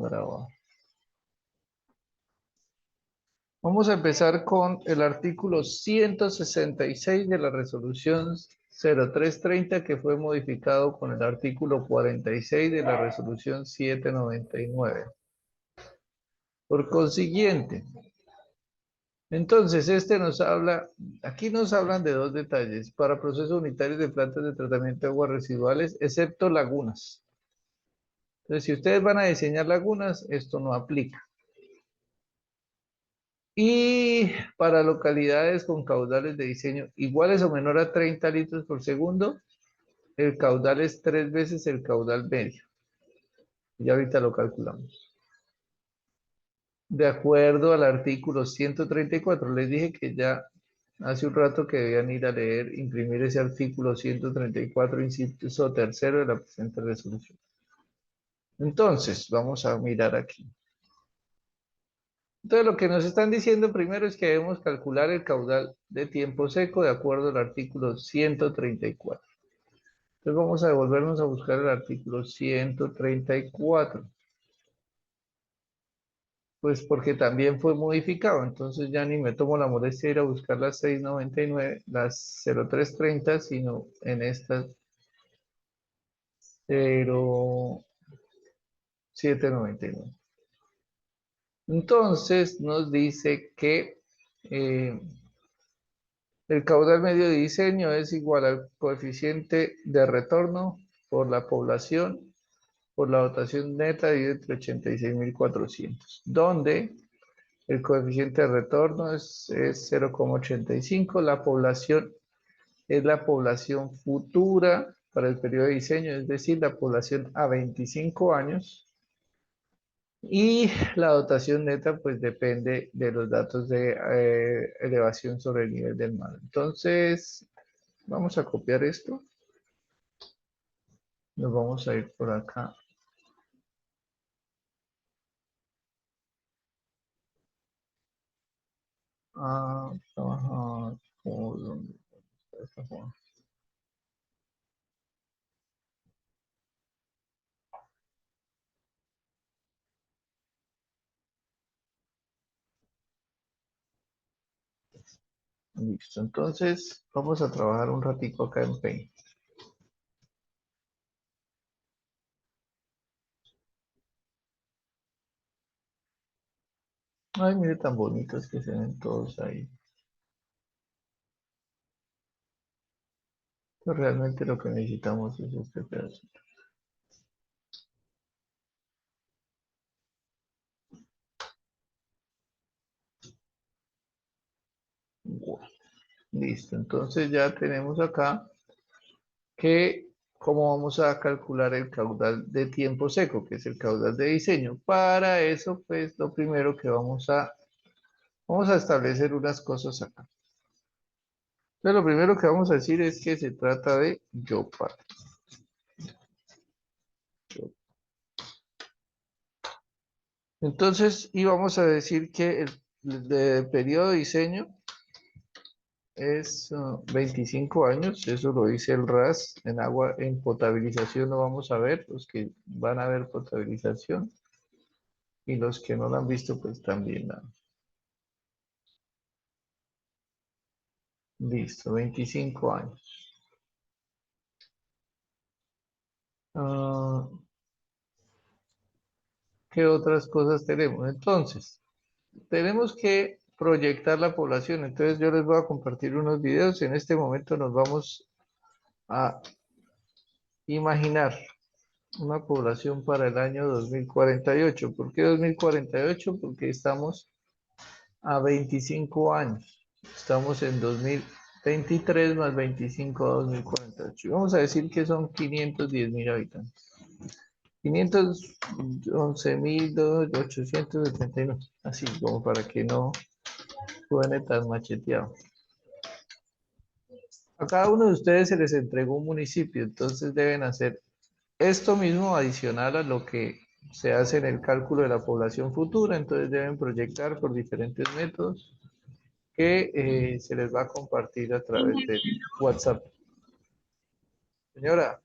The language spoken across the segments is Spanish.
grabar. Vamos a empezar con el artículo 166 de la resolución 0330 que fue modificado con el artículo 46 de la resolución 799. Por consiguiente, entonces este nos habla, aquí nos hablan de dos detalles, para procesos unitarios de plantas de tratamiento de aguas residuales, excepto lagunas. Entonces, si ustedes van a diseñar lagunas, esto no aplica. Y para localidades con caudales de diseño iguales o menor a 30 litros por segundo, el caudal es 3 veces el caudal medio. Y ahorita lo calculamos. De acuerdo al artículo 134, les dije que ya hace un rato que debían ir a leer, imprimir ese artículo 134, inciso tercero de la presente resolución. Entonces, vamos a mirar aquí. Entonces, lo que nos están diciendo primero es que debemos calcular el caudal de tiempo seco de acuerdo al artículo 134. Entonces, vamos a devolvernos a buscar el artículo 134. Pues porque también fue modificado, entonces ya ni me tomo la molestia de ir a buscar las 699, las 0330, sino en estas 0799. Entonces nos dice que el caudal medio de diseño es igual al coeficiente de retorno por la población, por la dotación neta dividido entre 86.400, donde el coeficiente de retorno es 0,85, la población es la población futura para el periodo de diseño, es decir, la población a 25 años, y la dotación neta pues depende de los datos de elevación sobre el nivel del mar. Entonces, vamos a copiar esto. Nos vamos a ir por acá. A trabajar por donde está esta forma. Listo. Entonces, vamos a trabajar un ratico acá en Paint. Ay, mire tan bonitos que se ven todos ahí. Pero realmente lo que necesitamos es este pedacito. Bueno, listo. Entonces ya tenemos acá que cómo vamos a calcular el caudal de tiempo seco, que es el caudal de diseño. Para eso, pues lo primero que vamos a establecer unas cosas acá. Entonces, lo primero que vamos a decir es que se trata de YOPAR. Entonces, y vamos a decir que el de periodo de diseño es 25 años, eso lo dice el RAS, en agua, en potabilización lo vamos a ver, los que van a ver potabilización, y los que no lo han visto, pues también la. Listo, 25 años. Ah, ¿qué otras cosas tenemos? Entonces, tenemos que proyectar la población. Entonces, yo les voy a compartir unos videos. En este momento nos vamos a imaginar una población para el año 2048. ¿Por qué 2048? Porque estamos a 25 años. Estamos en 2023 más 25 a 2048. Vamos a decir que son 510.000 habitantes. 511.879. Así como para que no suene tan macheteado. A cada uno de ustedes se les entregó un municipio, entonces deben hacer esto mismo adicional a lo que se hace en el cálculo de la población futura, entonces deben proyectar por diferentes métodos que se les va a compartir a través de WhatsApp. Señora,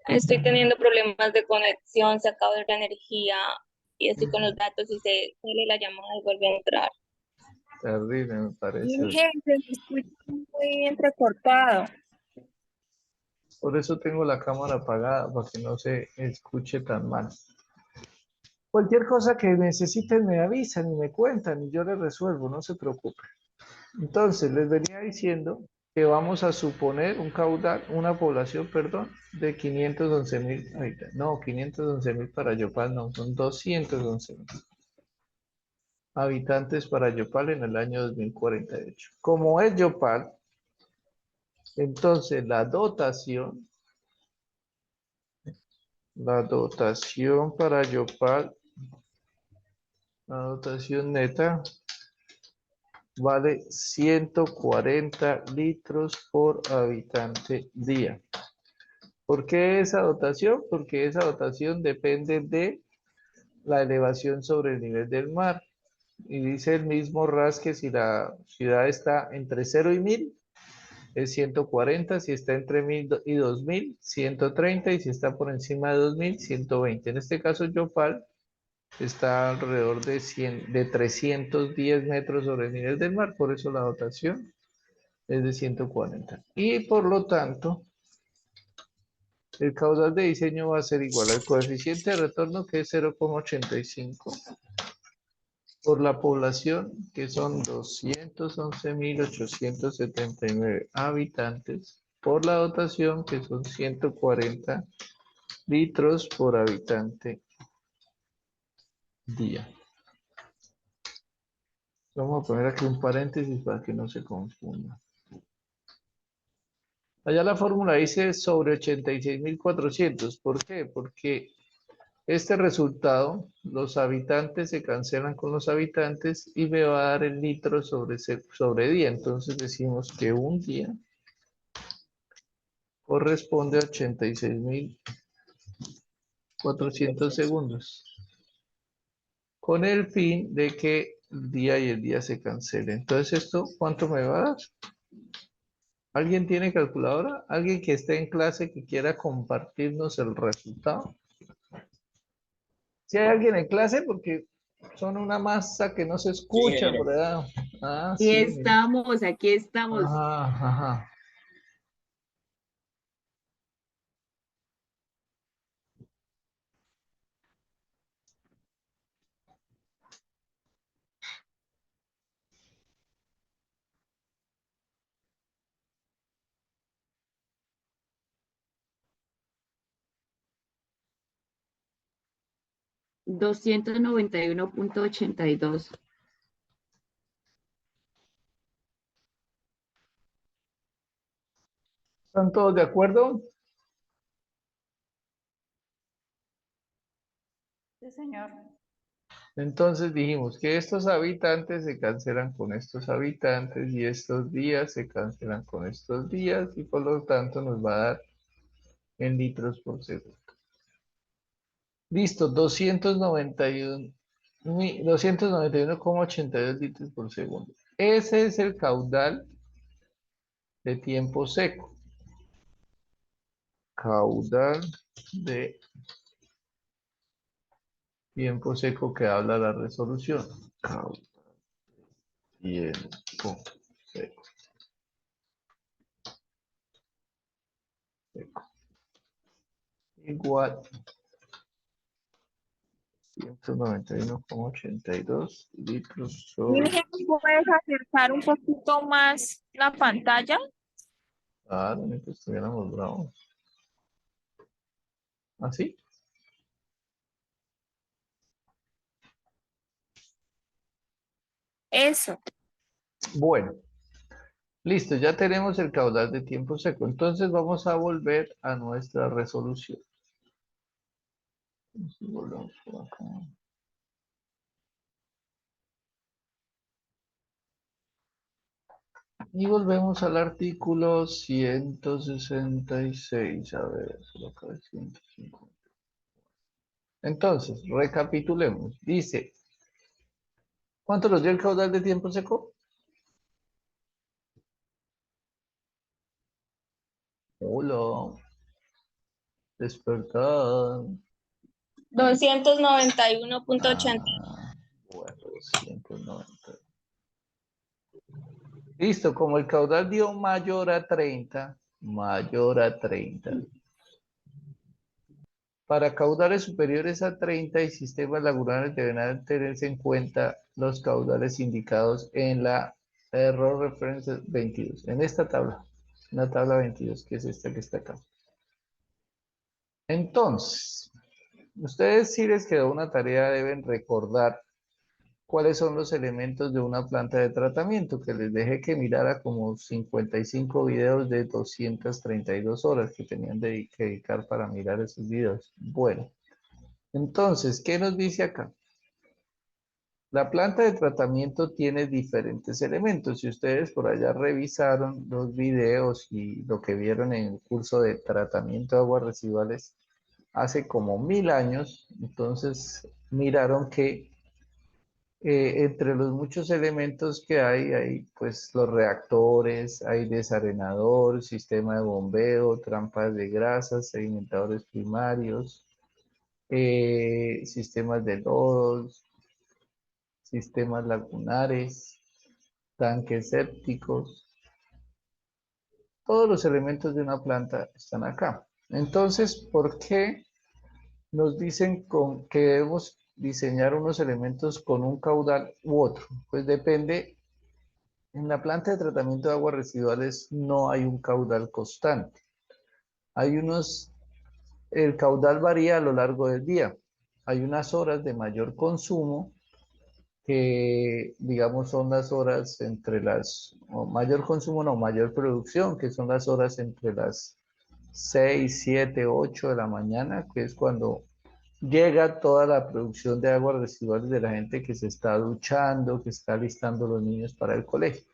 Estoy teniendo problemas de conexión, se acabó la energía y estoy con los datos y se sale la llamada y vuelve a entrar. Terrible, me parece. Miguel, se escucha muy entrecortado. Por eso tengo la cámara apagada, para que no se escuche tan mal. Cualquier cosa que necesiten me avisan y me cuentan y yo les resuelvo, no se preocupen. Entonces, les venía diciendo que vamos a suponer un caudal, una población, perdón, de 511.000 habitantes. No, 511.000 para Yopal, no, son 211.000 habitantes para Yopal en el año 2048. Como es Yopal, entonces la dotación para Yopal, la dotación neta vale 140 litros por habitante día. ¿Por qué esa dotación? Porque esa dotación depende de la elevación sobre el nivel del mar. Y dice el mismo RAS que si la ciudad está entre 0 y 1000, es 140, si está entre 1000 y 2000, 130, y si está por encima de 2000, 120. En este caso, Yopal está alrededor de 310 metros sobre el nivel del mar, por eso la dotación es de 140. Y por lo tanto, el caudal de diseño va a ser igual al coeficiente de retorno, que es 0,85, por la población, que son 211.879 habitantes, por la dotación, que son 140 litros por habitante día. Vamos a poner aquí un paréntesis para que no se confunda. Allá la fórmula dice sobre 86.400. ¿Por qué? Porque este resultado, los habitantes se cancelan con los habitantes y me va a dar el litro sobre día. Entonces decimos que un día corresponde a 86.400 segundos, con el fin de que el día y el día se cancelen. Entonces, ¿esto cuánto me va a dar? ¿Alguien tiene calculadora? ¿Alguien que esté en clase que quiera compartirnos el resultado? Si hay alguien en clase, porque son una masa que no se escucha por allá. Ah, Aquí sí, mire. estamos, aquí estamos. Ajá, ajá. Doscientos noventa y uno punto ochenta y dos. ¿Están todos de acuerdo? Sí, señor. Entonces dijimos que estos habitantes se cancelan con estos habitantes y estos días se cancelan con estos días y por lo tanto nos va a dar en litros por segundo. Listo, 291,82 litros por segundo. Ese es el caudal de tiempo seco. Caudal de tiempo seco que habla la resolución. Caudal tiempo seco. Igual 191,82 litros sobre... Miguel, ¿puedes acercar un poquito más la pantalla? Ah, no, que estuviéramos bravos. ¿Así? Eso. Bueno, listo, ya tenemos el caudal de tiempo seco. Entonces vamos a volver a nuestra resolución. Volvemos por acá. Y volvemos al artículo 166. A ver, solo acá es 150. Entonces, recapitulemos. Dice, ¿cuánto nos dio el caudal de tiempo seco? Hola. Despertar. 291.80. Bueno, 290. Listo, como el caudal dio mayor a 30, mayor a 30. Para caudales superiores a 30 y sistemas lagunares deberán tenerse en cuenta los caudales indicados en la Error Reference 22, en esta tabla, en la tabla 22, que es esta que está acá. Entonces, ustedes si les quedó una tarea deben recordar cuáles son los elementos de una planta de tratamiento, que les dejé que mirara como 55 videos de 232 horas que tenían que dedicar para mirar esos videos. Bueno, entonces, ¿qué nos dice acá? La planta de tratamiento tiene diferentes elementos. Si ustedes por allá revisaron los videos y lo que vieron en el curso de tratamiento de aguas residuales hace como 1000 años, entonces miraron que entre los muchos elementos que hay pues los reactores, hay desarenador, sistema de bombeo, trampas de grasas, sedimentadores primarios, sistemas de lodos, sistemas lagunares, tanques sépticos. Todos los elementos de una planta están acá. Entonces, ¿por qué nos dicen que debemos diseñar unos elementos con un caudal u otro? Pues depende. En la planta de tratamiento de aguas residuales no hay un caudal constante. El caudal varía a lo largo del día. Hay unas horas de mayor consumo que, digamos, son las horas o mayor consumo, no, mayor producción, que son las horas entre las 6, 7, 8 de la mañana, que es cuando llega toda la producción de aguas residuales de la gente que se está duchando, que está alistando los niños para el colegio.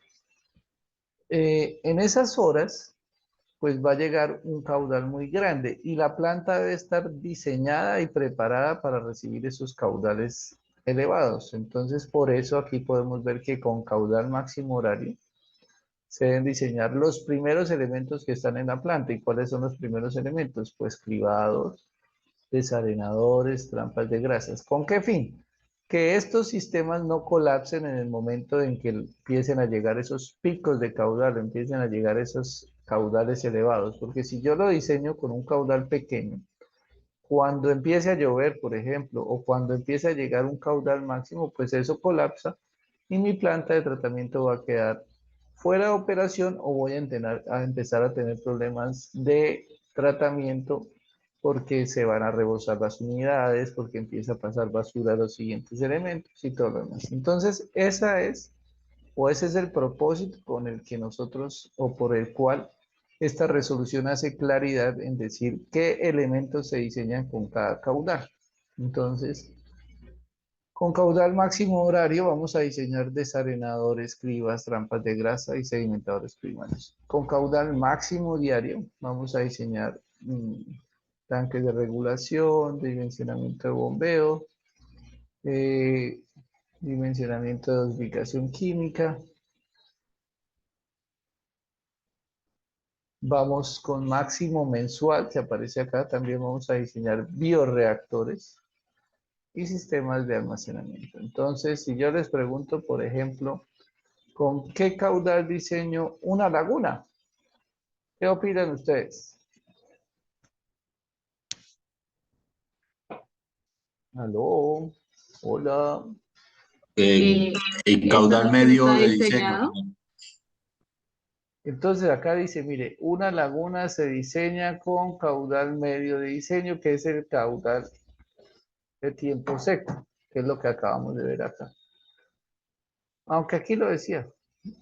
En esas horas, pues va a llegar un caudal muy grande y la planta debe estar diseñada y preparada para recibir esos caudales elevados. Entonces, por eso aquí podemos ver que con caudal máximo horario se deben diseñar los primeros elementos que están en la planta. ¿Y cuáles son los primeros elementos? Pues cribados, desarenadores, trampas de grasas. ¿Con qué fin? Que estos sistemas no colapsen en el momento en que empiecen a llegar esos picos de caudal, empiecen a llegar esos caudales elevados, porque si yo lo diseño con un caudal pequeño, cuando empiece a llover, por ejemplo, o cuando empiece a llegar un caudal máximo, pues eso colapsa y mi planta de tratamiento va a quedar fuera de operación o voy a empezar a tener problemas de tratamiento porque se van a rebosar las unidades, porque empieza a pasar basura a los siguientes elementos y todo lo demás. Entonces, ese es el propósito con el que nosotros, o por el cual esta resolución hace claridad en decir qué elementos se diseñan con cada caudal. Entonces, con caudal máximo horario vamos a diseñar desarenadores, cribas, trampas de grasa y sedimentadores primarios. Con caudal máximo diario vamos a diseñar tanques de regulación, dimensionamiento de bombeo, eh, dimensionamiento de dosificación química. Vamos con máximo mensual, que aparece acá. También vamos a diseñar bioreactores y sistemas de almacenamiento. Entonces, si yo les pregunto, por ejemplo, ¿con qué caudal diseño una laguna? ¿Qué opinan ustedes? ¿Aló? Hola. El ¿Esta caudal también medio está de diseño. diseñado? Entonces acá dice, mire, una laguna se diseña con caudal medio de diseño, que es el caudal de tiempo seco, que es lo que acabamos de ver acá. Aunque aquí lo decía.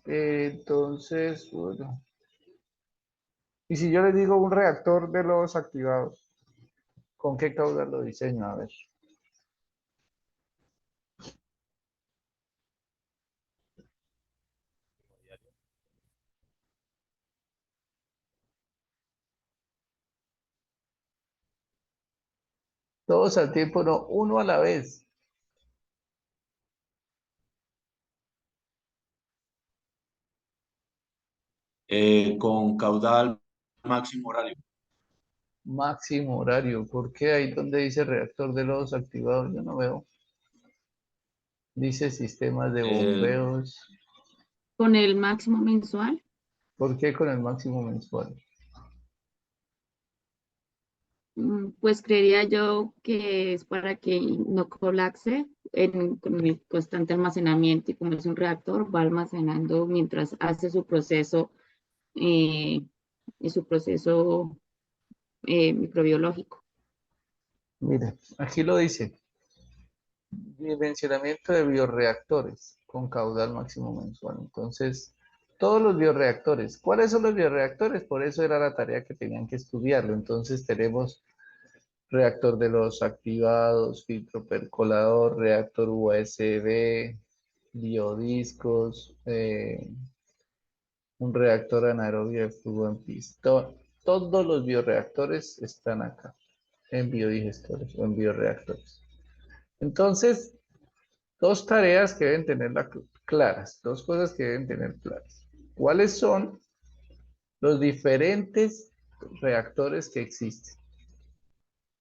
Entonces, bueno. Y si yo les digo un reactor de lodos activados, ¿con qué caudal lo diseño? A ver. Todos al tiempo, no, uno a la vez. Con caudal máximo horario. máximo horario. ¿Por qué ahí donde dice reactor de lodos activado? Yo no veo. Dice sistemas de bombeos. Con el máximo mensual, ¿Por qué con el máximo mensual? pues creería yo que es para que no colapse con el constante almacenamiento y como es un reactor, va almacenando mientras hace eh, su proceso microbiológico. Mire, aquí lo dice. Dimensionamiento de bioreactores con caudal máximo mensual. Entonces, todos los bioreactores. ¿Cuáles son los bioreactores? Por eso era la tarea que tenían que estudiarlo. Entonces, tenemos reactor de los activados, filtro percolador, reactor USB, biodiscos, un reactor anaerobio de flujo en pistón. Todos los bioreactores están acá, en biodigestores o en bioreactores. Entonces, dos tareas que deben tener claras, dos cosas que deben tener claras. ¿Cuáles son los diferentes reactores que existen?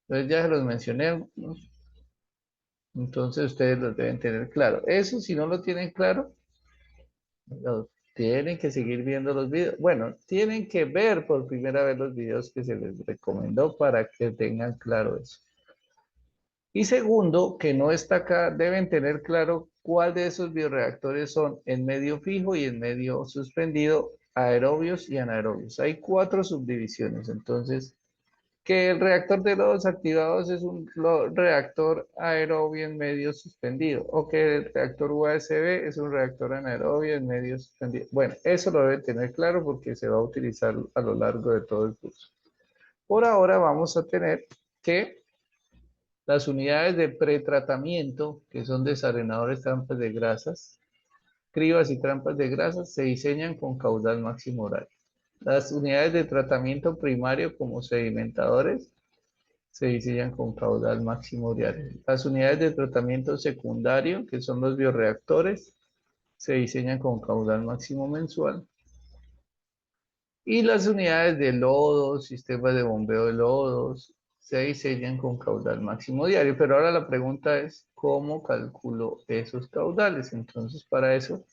Entonces ya se los mencioné, ¿no? Entonces ustedes los deben tener claro. Eso si no lo tienen claro, tienen que seguir viendo los videos. Bueno, tienen que ver por primera vez los videos que se les recomendó para que tengan claro eso. Y segundo, que no está acá, deben tener claro cuál de esos bioreactores son en medio fijo y en medio suspendido, aerobios y anaerobios. Hay 4 subdivisiones. Entonces, que el reactor de lodos activados es un reactor aerobio en medio suspendido, o que el reactor USB es un reactor anaerobio en medio suspendido. Bueno, eso lo deben tener claro porque se va a utilizar a lo largo de todo el curso. Por ahora vamos a tener que las unidades de pretratamiento, que son desarenadores, trampas de grasas, cribas y trampas de grasas, se diseñan con caudal máximo horario. Las unidades de tratamiento primario, como sedimentadores, se diseñan con caudal máximo horario. Las unidades de tratamiento secundario, que son los bioreactores, se diseñan con caudal máximo mensual. Y las unidades de lodos, sistemas de bombeo de lodos, se diseñan con caudal máximo diario. Pero ahora la pregunta es, ¿cómo calculo esos caudales? Entonces, para eso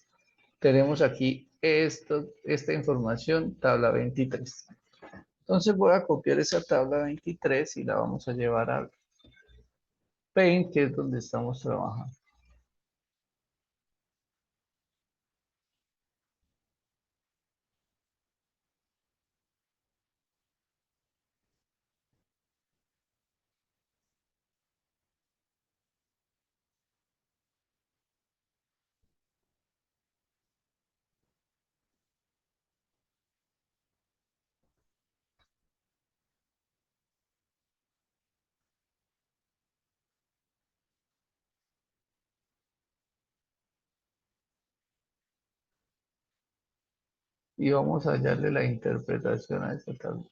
tenemos aquí esta información, tabla 23. Entonces voy a copiar esa tabla 23 y la vamos a llevar a Paint, que es donde estamos trabajando. Y vamos a hallarle la interpretación a esta tabla.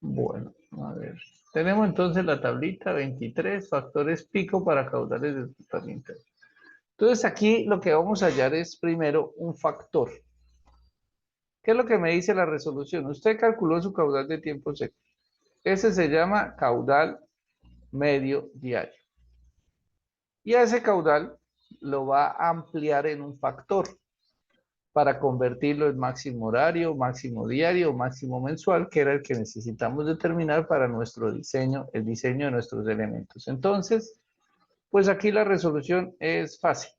Bueno, a ver. Tenemos entonces la tablita 23, factores pico para caudales de tratamiento. Entonces aquí lo que vamos a hallar es primero un factor. ¿Qué es lo que me dice la resolución? Usted calculó su caudal de tiempo seco. Ese se llama caudal medio diario. Y a ese caudal lo va a ampliar en un factor para convertirlo en máximo horario, máximo diario, máximo mensual, que era el que necesitamos determinar para nuestro diseño, el diseño de nuestros elementos. Entonces, pues aquí la resolución es fácil.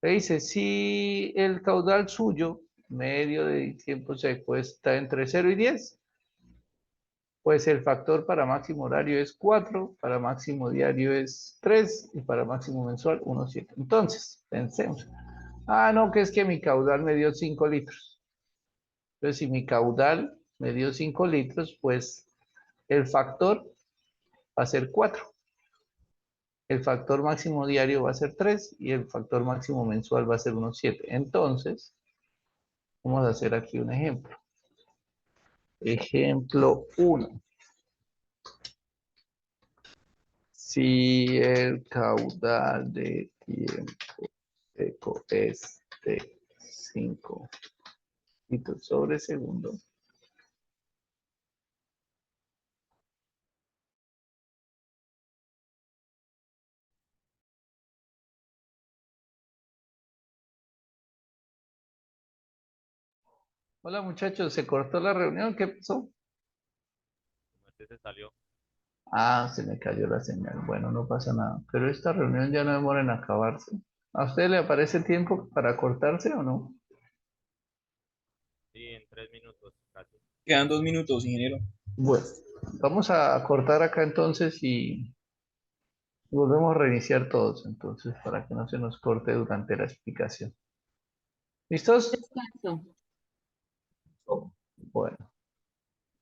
Le dice, si el caudal suyo, medio de tiempo seco, está entre 0 y 10, pues el factor para máximo horario es 4, para máximo diario es 3 y para máximo mensual 1,7. Entonces, pensemos, no, que es que mi caudal me dio 5 litros. Entonces, si mi caudal me dio 5 litros, pues el factor va a ser 4. El factor máximo diario va a ser 3 y el factor máximo mensual va a ser unos 7. Entonces, vamos a hacer aquí un ejemplo. Ejemplo 1. Si el caudal de tiempo seco es de 5 litros sobre segundo, hola muchachos, ¿se cortó la reunión? ¿Qué pasó? Se salió. Ah, se me cayó la señal. Bueno, no pasa nada. Pero esta reunión ya no demora en acabarse. ¿A usted le aparece tiempo para cortarse o no? Sí, en 3 minutos casi. Quedan 2 minutos, ingeniero. Bueno, vamos a cortar acá entonces y volvemos a reiniciar todos, entonces, para que no se nos corte durante la explicación. ¿Listos? Descanso. Bueno.